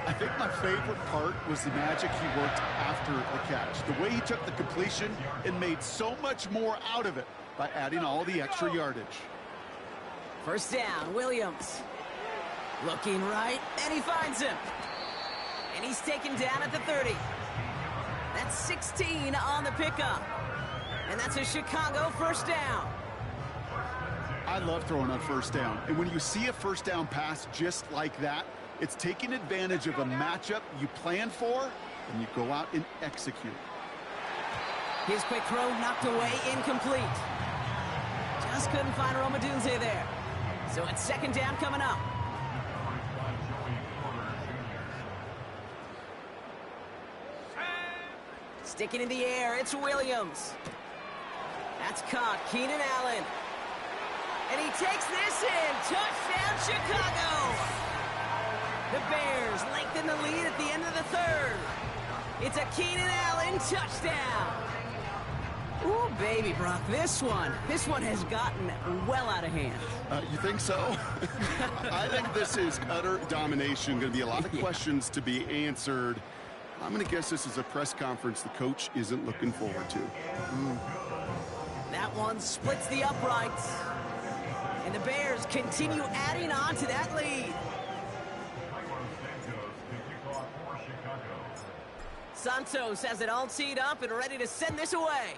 I think my favorite part was the magic he worked after the catch. The way he took the completion and made so much more out of it by adding all the extra yardage. 1st down, Williams. Looking right, and he finds him. And he's taken down at the 30. That's 16 on the pickup. And that's a Chicago 1st down. I love throwing on 1st down. And when you see a 1st down pass just like that, it's taking advantage of a matchup you plan for, and you go out and execute. His quick throw knocked away, incomplete. Just couldn't find Rome Odunze there. So it's 2nd down coming up. Sticking in the air, it's Williams. That's caught, Keenan Allen. And he takes this in. Touchdown, Chicago! The Bears lengthen the lead at the end of the 3rd. It's a Keenan Allen touchdown. Ooh, baby, Brock, this one has gotten well out of hand. You think so? I think this is utter domination. Going to be a lot of questions to be answered. I'm going to guess this is a press conference the coach isn't looking forward to. That one splits the uprights. And the Bears continue adding on to that lead. Santos has it all teed up and ready to send this away.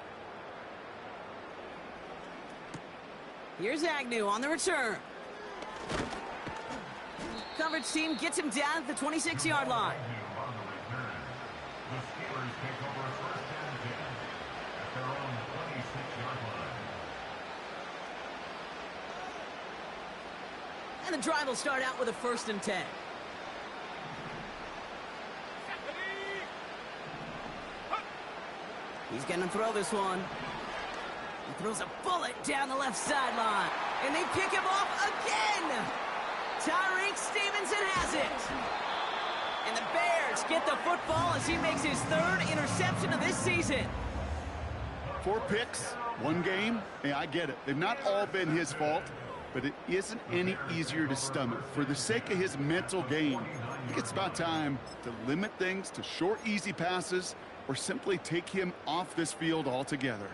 Here's Agnew on the return. Coverage team gets him down at the 26-yard line. And the drive will start out with a 1st and 10. He's going to throw this one. He throws a bullet down the left sideline. And they pick him off again. Tyreek Stevenson has it. And the Bears get the football as he makes his 3rd interception of this season. 4 picks, 1 game. Hey, I get it. They've not all been his fault, but it isn't any easier to stomach. For the sake of his mental game, I think it's about time to limit things to short, easy passes or simply take him off this field altogether.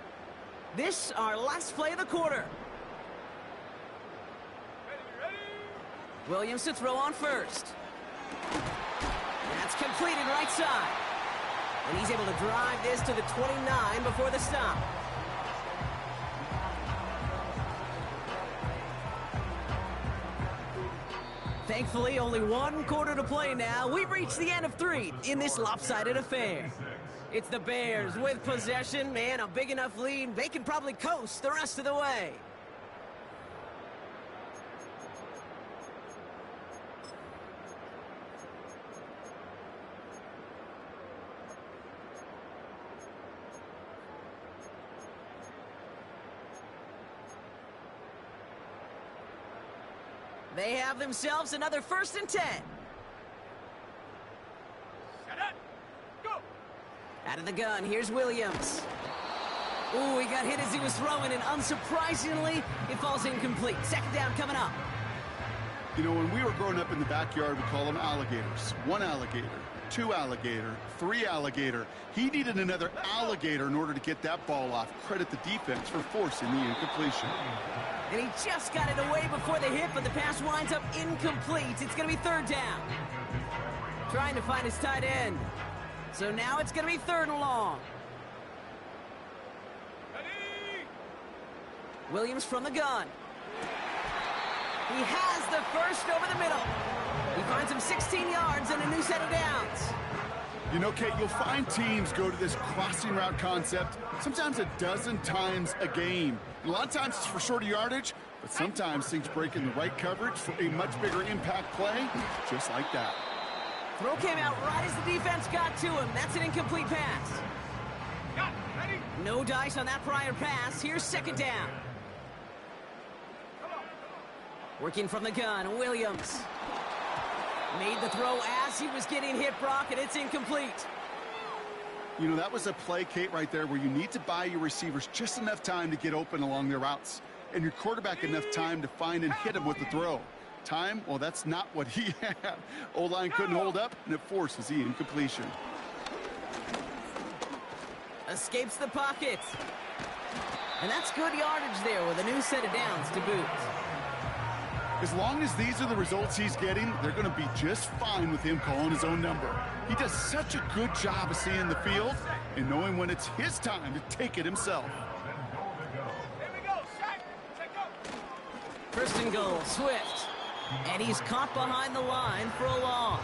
This our last play of the quarter. Williams to throw on first. That's completed right side. And he's able to drive this to the 29 before the stop. Thankfully, only 1 quarter to play now. We've reached the end of 3 in this lopsided affair. It's the Bears with possession and a big enough lead. They can probably coast the rest of the way. They have themselves another 1st and 10. Go! Out of the gun, here's Williams. Ooh, he got hit as he was throwing, and unsurprisingly, it falls incomplete. 2nd down coming up. You know, when we were growing up in the backyard, we call them alligators. 1 alligator, 2 alligator, 3 alligator. He needed another alligator in order to get that ball off. Credit the defense for forcing the incompletion. And he just got it away before the hit, but the pass winds up incomplete. It's going to be 3rd down. Trying to find his tight end. So now it's going to be 3rd and long. Ready! Williams from the gun. He has the first over the middle. He finds him 16 yards and a new set of downs. You know, Kate, you'll find teams go to this crossing route concept sometimes a dozen times a game. And a lot of times it's for shorter yardage, but sometimes things break in the right coverage for a much bigger impact play, just like that. Throw came out right as the defense got to him. That's an incomplete pass. Got it. Ready? No dice on that prior pass. Here's 2nd down. Working from the gun, Williams. Made the throw as he was getting hit, Brock, and it's incomplete. You know, that was a play, Kate, right there where you need to buy your receivers just enough time to get open along their routes, and your quarterback enough time to find and hit him with the throw. Time, well, that's not what he had. O-line couldn't hold up, and it forces the incompletion. Escapes the pocket. And that's good yardage there with a new set of downs to boot. As long as these are the results he's getting, they're going to be just fine with him calling his own number. He does such a good job of seeing the field and knowing when it's his time to take it himself. Here we go, Shaq. Check go. 1st and goal, Swift. And he's caught behind the line for a loss.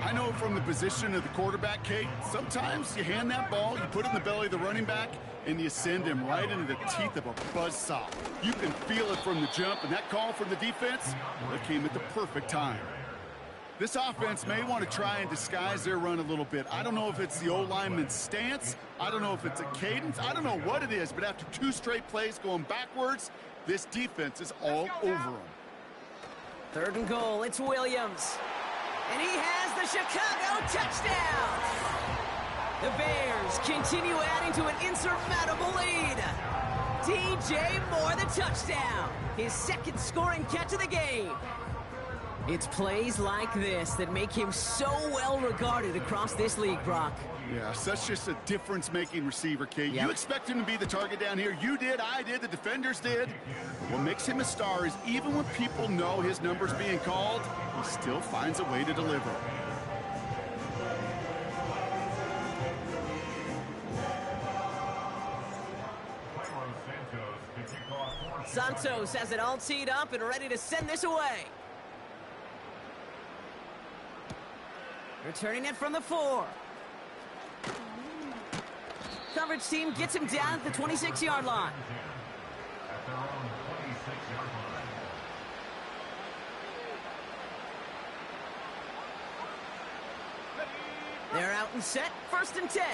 I know from the position of the quarterback, Kate, sometimes you hand that ball, you put it in the belly of the running back, and you send him right into the teeth of a buzzsaw. You can feel it from the jump, and that call from the defense, that came at the perfect time. This offense may want to try and disguise their run a little bit. I don't know if it's the O-lineman's stance. I don't know if it's a cadence. I don't know what it is, but after 2 straight plays going backwards, this defense is all over them. 3rd and goal, it's Williams. And he has the Chicago touchdown! The Bears continue adding to an insurmountable lead. DJ Moore the touchdown. His 2nd scoring catch of the game. It's plays like this that make him so well regarded across this league, Brock. Yeah, such just a difference-making receiver, Kate. Yep. You expect him to be the target down here. You did, I did, the defenders did. What makes him a star is even when people know his number's being called, he still finds a way to deliver. Santos has it all teed up and ready to send this away. Returning it from the 4. Coverage team gets him down at the 26-yard line. At their own 26-yard line. They're out and set. 1st and 10.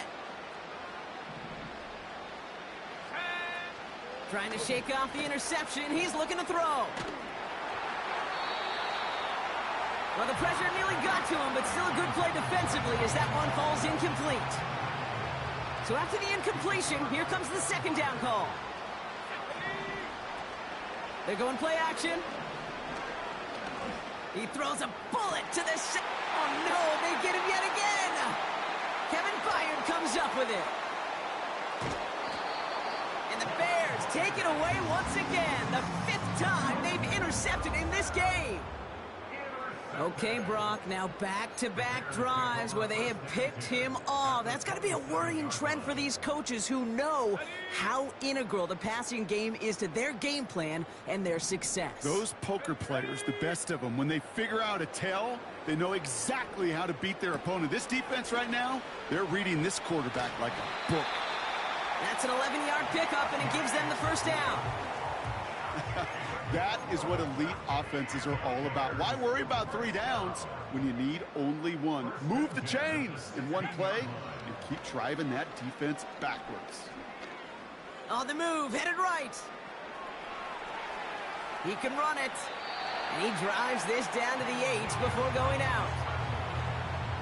Trying to shake off the interception. He's looking to throw. Well, the pressure nearly got to him, but still a good play defensively as that one falls incomplete. So after the incompletion, here comes the second down call. They're going play action. He throws a bullet to the oh no, they get him yet again. Kevin Byard comes up with it. And the Bears take it away once again. The 5th time they've intercepted in this game. Okay, Brock, now back-to-back drives where they have picked him off. That's got to be a worrying trend for these coaches who know how integral the passing game is to their game plan and their success. Those poker players, the best of them, when they figure out a tell, they know exactly how to beat their opponent. This defense right now, they're reading this quarterback like a book. That's an 11-yard pickup, and it gives them the first down. That is what elite offenses are all about. Why worry about 3 downs when you need only 1? Move the chains in one play and keep driving that defense backwards. On the move, headed right. He can run it. And he drives this down to the 8 before going out.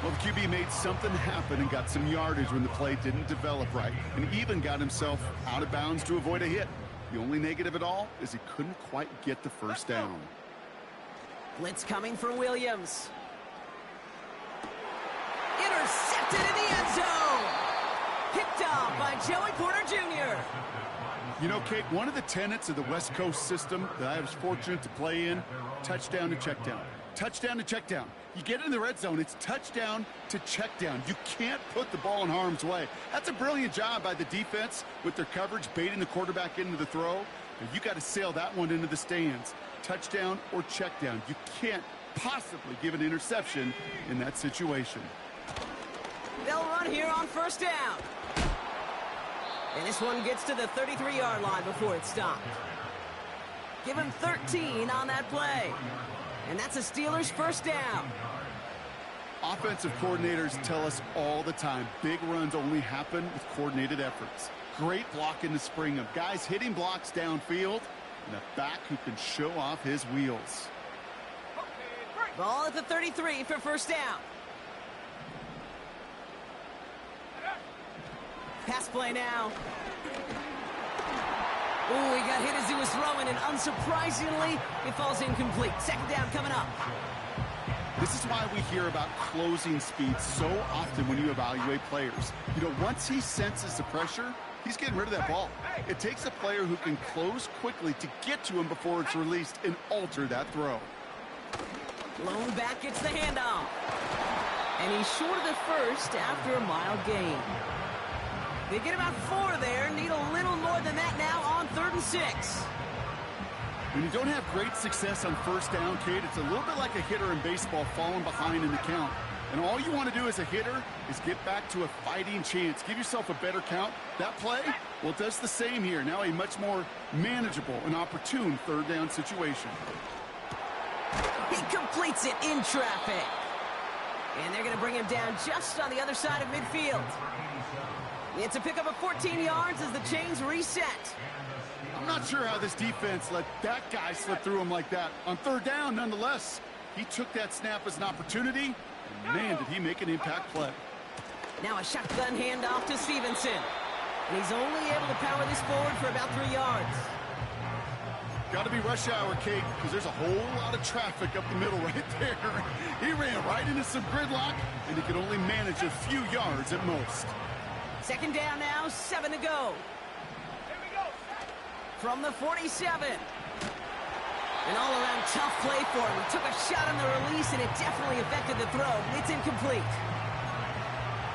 Well, the QB made something happen and got some yardage when the play didn't develop right, and even got himself out of bounds to avoid a hit. The only negative at all is he couldn't quite get the first down. Blitz coming for Williams. Intercepted in the end zone. Picked off by Joey Porter Jr. You know, Kate, one of the tenets of the West Coast system that I was fortunate to play in, touchdown to check down. Touchdown to check down. You get in the red zone, it's touchdown to check down. You can't put the ball in harm's way. That's a brilliant job by the defense with their coverage, baiting the quarterback into the throw. But you got to sail that one into the stands. Touchdown or check down. You can't possibly give an interception in that situation. They'll run here on first down. And this one gets to the 33-yard line before it's stopped. Give him 13 on that play. And that's a Steelers first down. Offensive coordinators tell us all the time, big runs only happen with coordinated efforts. Great blocking to spring them. Guys hitting blocks downfield, and a back who can show off his wheels. Ball at the 33 for first down. Pass play now. Ooh, he got hit as he was throwing, and unsurprisingly, it falls incomplete. Second down coming up. This is why we hear about closing speed so often when you evaluate players. You know, once he senses the pressure, he's getting rid of that ball. It takes a player who can close quickly to get to him before it's released and alter that throw. Lone back gets the handoff. And he's short of the first after a mile gain. They get about 4 there, need a little more than that now on 3rd and 6. When you don't have great success on first down, Kate, it's a little bit like a hitter in baseball falling behind in the count. And all you want to do as a hitter is get back to a fighting chance. Give yourself a better count. That play, well, it does the same here. Now a much more manageable and opportune 3rd down situation. He completes it in traffic. And they're going to bring him down just on the other side of midfield. It's a pickup of 14 yards as the chains reset. I'm not sure how this defense let that guy slip through him like that. On 3rd down, nonetheless, he took that snap as an opportunity, and man, did he make an impact play. Now a shotgun handoff to Stevenson. And he's only able to power this forward for about 3 yards. Got to be rush hour, Kate, because there's a whole lot of traffic up the middle right there. He ran right into some gridlock, and he could only manage a few yards at most. Second down now, 7 to go. From the 47. An all-around tough play for him. He took a shot on the release, and it definitely affected the throw. It's incomplete.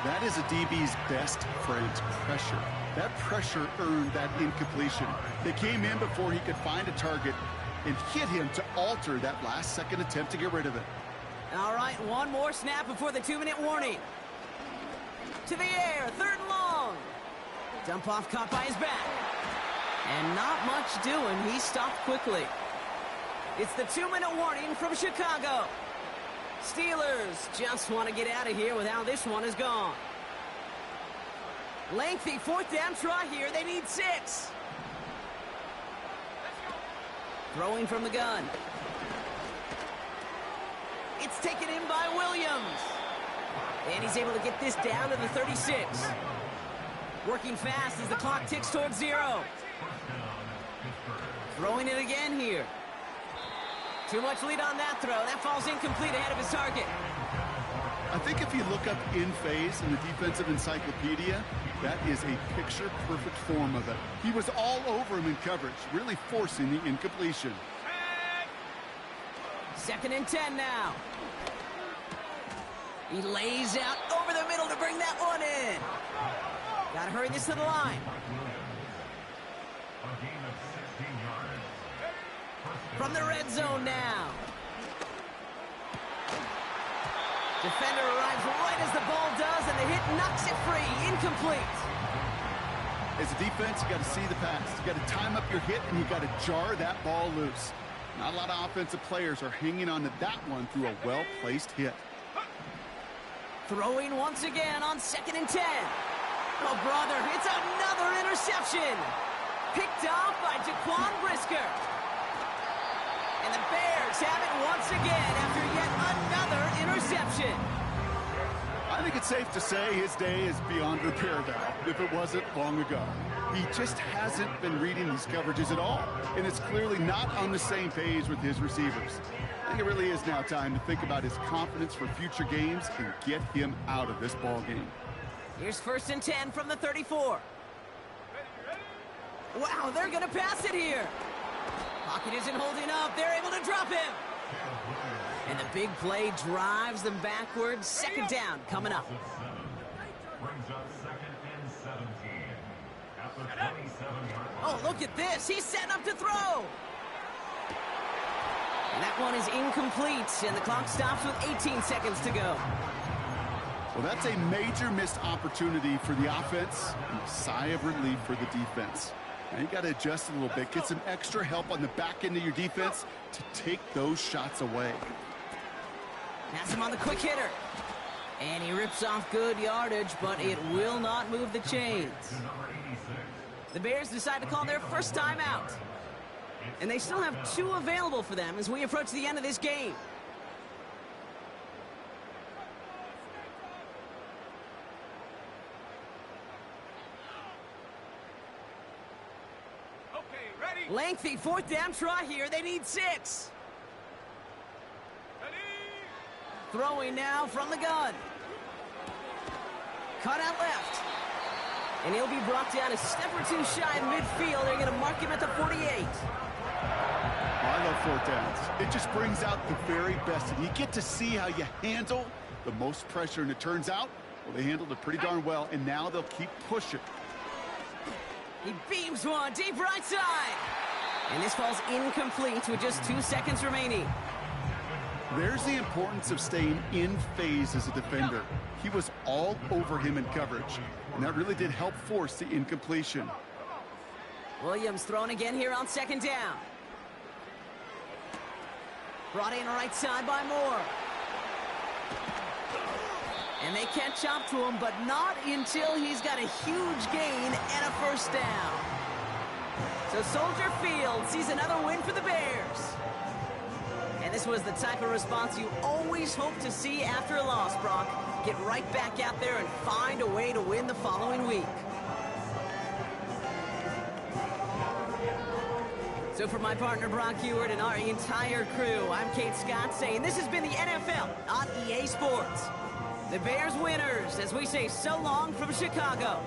That is a DB's best friend, pressure. That pressure earned that incompletion. They came in before he could find a target and hit him to alter that last-second attempt to get rid of it. All right, one more snap before the 2-minute warning. To the air, 3rd and long. Dump off caught by his back. And not much doing. He stopped quickly. It's the 2-minute warning from Chicago. Steelers just want to get out of here with how this one is gone. Lengthy 4th down try here. They need 6. Throwing from the gun. It's taken in by Williams. And he's able to get this down to the 36. Working fast as the clock ticks towards 0. Throwing it again here. Too much lead on that throw. That falls incomplete ahead of his target. I think if you look up in phase in the defensive encyclopedia, that is a picture-perfect form of it. He was all over him in coverage, really forcing the incompletion. 2nd and 10 now. He lays out over the middle to bring that one in. Got to hurry this to the line. From the red zone now. Defender arrives right as the ball does, and the hit knocks it free. Incomplete. As a defense, you got to see the pass. You got to time up your hit, and you got to jar that ball loose. Not a lot of offensive players are hanging on to that one through a well-placed hit. Throwing once again on 2nd and 10. Oh, brother, it's another interception. Picked off by Jaquan Brisker. And the Bears have it once again after yet another interception. I think it's safe to say his day is beyond repair now, if it wasn't long ago. He just hasn't been reading these coverages at all, and it's clearly not on the same page with his receivers. I think it really is now time to think about his confidence for future games and get him out of this ball game. Here's 1st and 10 from the 34. Wow, they're going to pass it here. Pocket isn't holding up. They're able to drop him. And the big play drives them backwards. 2nd down coming up. Brings up 2nd and 17. At the 27-yard line. Oh, look at this. He's setting up to throw. And that one is incomplete, and the clock stops with 18 seconds to go. Well, that's a major missed opportunity for the offense and a sigh of relief for the defense. Now you got to adjust a little bit, get some extra help on the back end of your defense to take those shots away. Has him on the quick hitter. And he rips off good yardage, but it will not move the chains. The Bears decide to call their first timeout. And they still have 2 available for them as we approach the end of this game. Okay, ready? Lengthy 4th down try here. They need 6. Ready? Throwing now from the gun. Cut out left. And he'll be brought down a step or 2 shy of midfield. They're going to mark him at the 48. I love 4th downs. It just brings out the very best. And you get to see how you handle the most pressure. And it turns out, well, they handled it pretty darn well. And now they'll keep pushing. He beams one deep right side. And this falls incomplete with just 2 seconds remaining. There's the importance of staying in phase as a defender. He was all over him in coverage, and that really did help force the incompletion. Williams thrown again here on 2nd down. Brought in right side by Moore. And they catch up to him, but not until he's got a huge gain and a 1st down. So Soldier Field sees another win for the Bears. And this was the type of response you always hope to see after a loss, Brock. Get right back out there and find a way to win the following week. So for my partner Brock Ewart and our entire crew, I'm Kate Scott saying this has been the NFL on EA Sports. The Bears winners as we say so long from Chicago.